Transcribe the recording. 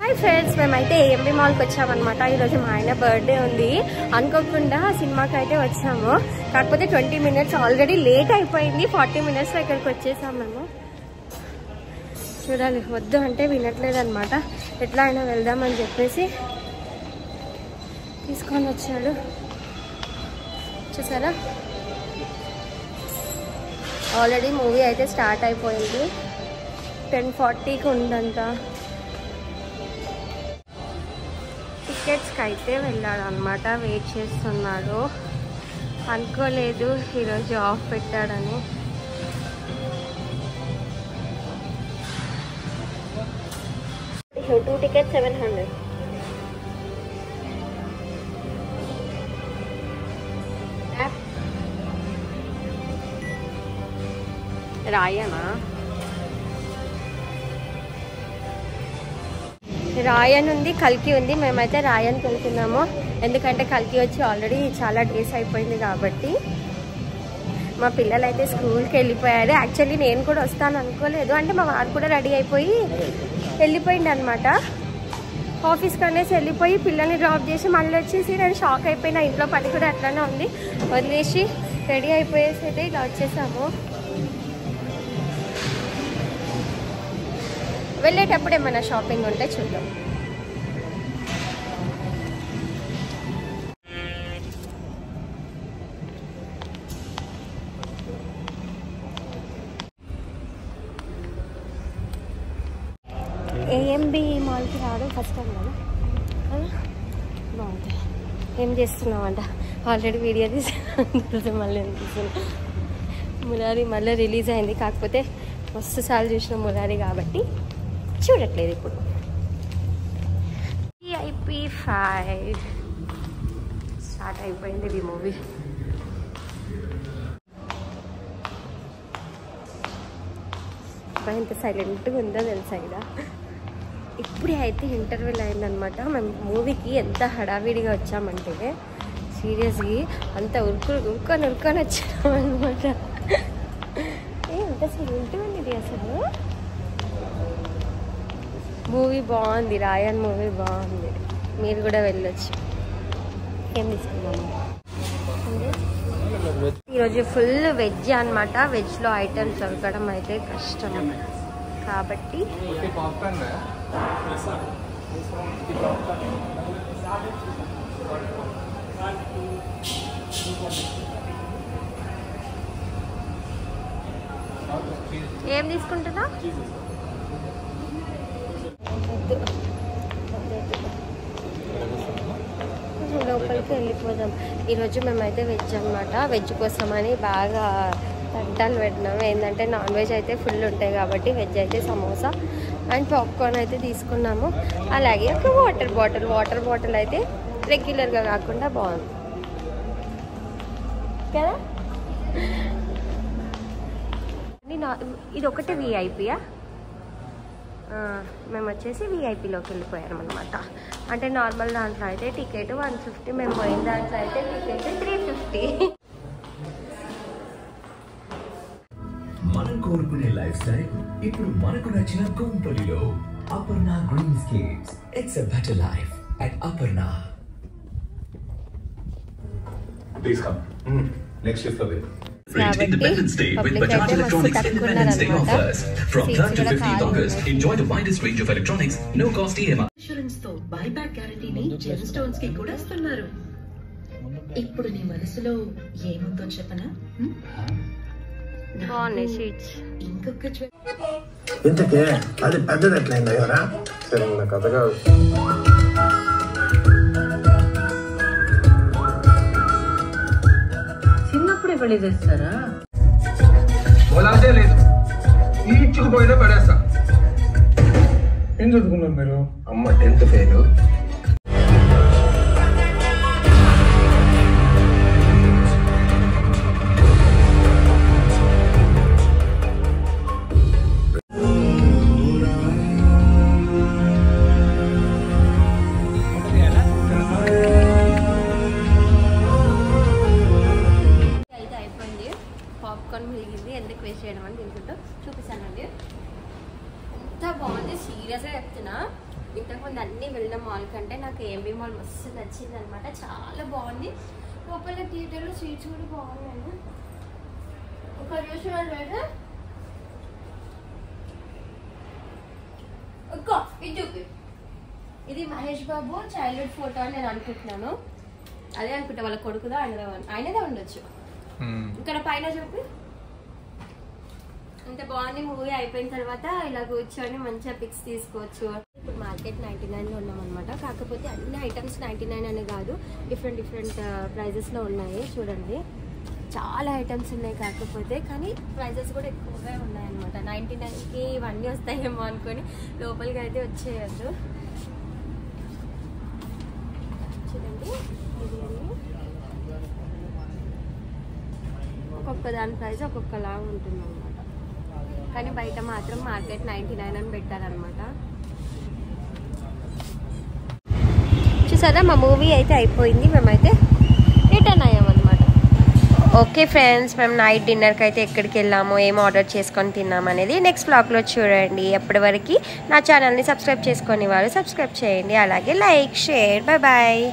Hi friends, మేమైతే AMB మాల్కి వచ్చామన్నమాట. ఈరోజు మా ఆయన బర్త్డే ఉంది. అనుకోకుండా సినిమాకి అయితే వచ్చాము. కాకపోతే 20 minutes ఆల్రెడీ లేట్ అయిపోయింది. 40 minutesలో ఇక్కడికి వచ్చేసాం మేము. చూడాలి, వద్దు అంటే వినట్లేదు అనమాట. ఎట్లా అయినా వెళ్దామని చెప్పేసి తీసుకొని వచ్చాడు. చూసారా, ఆల్రెడీ మూవీ అయితే స్టార్ట్ అయిపోయింది. 10:40కి ఉందంట. టికెట్స్కి అయితే వెళ్ళాడు అనమాట. వెయిట్ చేస్తున్నాడు. అనుకోలేదు ఈరోజు ఆఫ్ పెట్టాడని. Two tickets 700. రాయనా? రాయన్ ఉంది, కల్కి ఉంది. మేమైతే రాయన్కి వెళ్తున్నాము. ఎందుకంటే కల్కి వచ్చి ఆల్రెడీ చాలా డేస్ అయిపోయింది కాబట్టి. మా పిల్లలు అయితే స్కూల్కి వెళ్ళిపోయారు. యాక్చువల్లీ నేను కూడా వస్తాను అనుకోలేదు. అంటే మా వారు కూడా రెడీ అయిపోయి వెళ్ళిపోయింది అనమాట. ఆఫీస్కి అనేసి వెళ్ళిపోయి పిల్లల్ని డ్రాప్ చేసి మళ్ళీ వచ్చేసి నేను షాక్ అయిపోయినా. ఇంట్లో పని కూడా అట్లానే ఉంది. వదిలేసి రెడీ అయిపోయేసి అయితే ఇలా వచ్చేసాము. వెళ్ళేటప్పుడు ఏమైనా షాపింగ్ ఉంటే చూద్దాం. ఏఎంబి మాల్కి రావడం ఫస్ట్ టైం కదా, బాగుంటుంది. ఏం చేస్తున్నామంట, ఆల్రెడీ వీడియో తీసి మళ్ళీ అనిపిస్తుంది. మురారి మళ్ళీ రిలీజ్ అయింది. కాకపోతే మస్తు సార్లు చూసిన మురారి కాబట్టి చూడట్లేదు ఇప్పుడు. VIP 5 స్టార్ట్ అయిపోయింది ఇది మూవీ. ఎంత సైలెంట్గా ఉందో తెలుసా ఇక్కడ. ఇప్పుడే అయితే ఇంటర్వెల్ అయిందనమాట. మేము మూవీకి ఎంత హడావిడిగా వచ్చామంటే సీరియస్లీ అంత ఉరుకొని వచ్చామన్నమాట. ఎంత సైలెంట్గా ఉంది ఇది అసలు. మూవీ బాగుంది, రాయన్ మూవీ బాగుంది. మీరు కూడా వెళ్ళొచ్చు. ఏం తీసుకున్నాము ఈరోజు ఫుల్ వెజ్ అనమాట. వెజ్లో ఐటమ్స్ దొరకడం అయితే కష్టం కాబట్టి ఏం తీసుకుంటున్నా లోపలికి వెళ్ళిపోదాం. ఈరోజు మేమైతే వెజ్ అనమాట. వెజ్ కోసమని బాగా తంటాలు పెట్టినాము. ఏంటంటే నాన్ వెజ్ అయితే ఫుల్ ఉంటాయి కాబట్టి వెజ్ అయితే సమోసా అండ్ పాప్కార్న్ అయితే తీసుకున్నాము. అలాగే ఒక వాటర్ బాటిల్ అయితే రెగ్యులర్గా కాకుండా బాగుంది కదా. ఇది ఒకటే విఐపియా. మేము వచ్చేసి విఐపిలోకి వెళ్ళిపోయాము అనమాట. అంటే నార్మల్ దాంట్లో అయితే టికెట్ 150, మేము పోయిన దాంట్లో అయితే టికెట్ 350. మనం కోరుకునే లైఫ్ స్టైల్ ఇప్పుడు మనకు నచ్చిన కొంపల్లిలో. Aparna green scapes. It's a better life at Aparna. Please come. Next shift లో వెళ్ళు. Independence Day with Bajaj Electronics Independence Day offers. From 3rd to 15th August, enjoy the widest range of electronics, no cost EMI. Insurance తో buyback గ్యారెంటీని gem stones కి కూడా ఇస్తున్నారు. ఇప్పుడు నీ మనసులో ఏముందో చెప్పనా? ఇంకొక ఇంతకే అది పెద్దది ఎట్లయింది ఎవరా? సరే నా కథ కాదు. చిన్నప్పుడే పెళ్లి చేస్తారా? లేదు, ఈడ్చుకుపోయినా పడేస్తా. ఏం చదువుకున్నారు మీరు? అమ్మ 10th ఫెయిల్. పాప్కార్న్ మిగిలింది, ఎందుకు వేస్ట్ చేయడం అని తినుకుంటూ చూపిస్తానండి. ఎంత బాగుంది, సీరియస్గా చెప్తున్నా. ఇంతకుముందు బాగుంది. అన్నీ వెళ్ళిన మాల్ కంటే నాకు ఏఎంబీ మాల్ మస్తు నచ్చింది అనమాట. చాలా బాగుంది. లోపల థియేటర్లో సీట్స్ కూడా బాగున్నాయి. ఒక చూసిన ఇది మహేష్ బాబు చైల్డ్హుడ్ ఫోటో అని నేను అనుకుంటున్నాను. అదే అనుకుంటా, వాళ్ళ కొడుకుదా ఆయనదే ఉండొచ్చు. ఇక్కడ పైన చూపి అంత బాగుంది. మూవీ అయిపోయిన తర్వాత ఇలా కూర్చొని మంచిగా పిక్స్ తీసుకోవచ్చు. ఇప్పుడు మార్కెట్ 99లో ఉన్నాం అనమాట. కాకపోతే అన్ని ఐటమ్స్ 99 అనే కాదు, డిఫరెంట్ ప్రైజెస్లో ఉన్నాయి. చూడండి చాలా ఐటమ్స్ ఉన్నాయి, కాకపోతే కానీ ప్రైజెస్ కూడా ఎక్కువగా ఉన్నాయన్నమాట. 99కి ఇవన్నీ వస్తాయేమో అనుకొని లోపలికి అయితే వచ్చేయద్దు. చూడండి ఒక్కొక్క దాని ప్రైస్ ఒక్కొక్కలా ఉంటుంది అనమాట. కానీ బయట మాత్రం మార్కెట్ 99 అని పెట్టారనమాట. చూసారా మా మూవీ అయితే అయిపోయింది. మేమైతే రిటర్న్ అయ్యామన్నమాట. ఓకే ఫ్రెండ్స్, మేము నైట్ డిన్నర్కి అయితే ఎక్కడికి వెళ్ళాము, ఏం ఆర్డర్ చేసుకొని తిన్నాము అనేది నెక్స్ట్ బ్లాగ్లో చూడండి. ఎప్పటి వరకు నా ఛానల్ని సబ్స్క్రైబ్ చేసుకొని వాళ్ళు సబ్స్క్రైబ్ చేయండి. అలాగే లైక్, షేర్, బాయ్.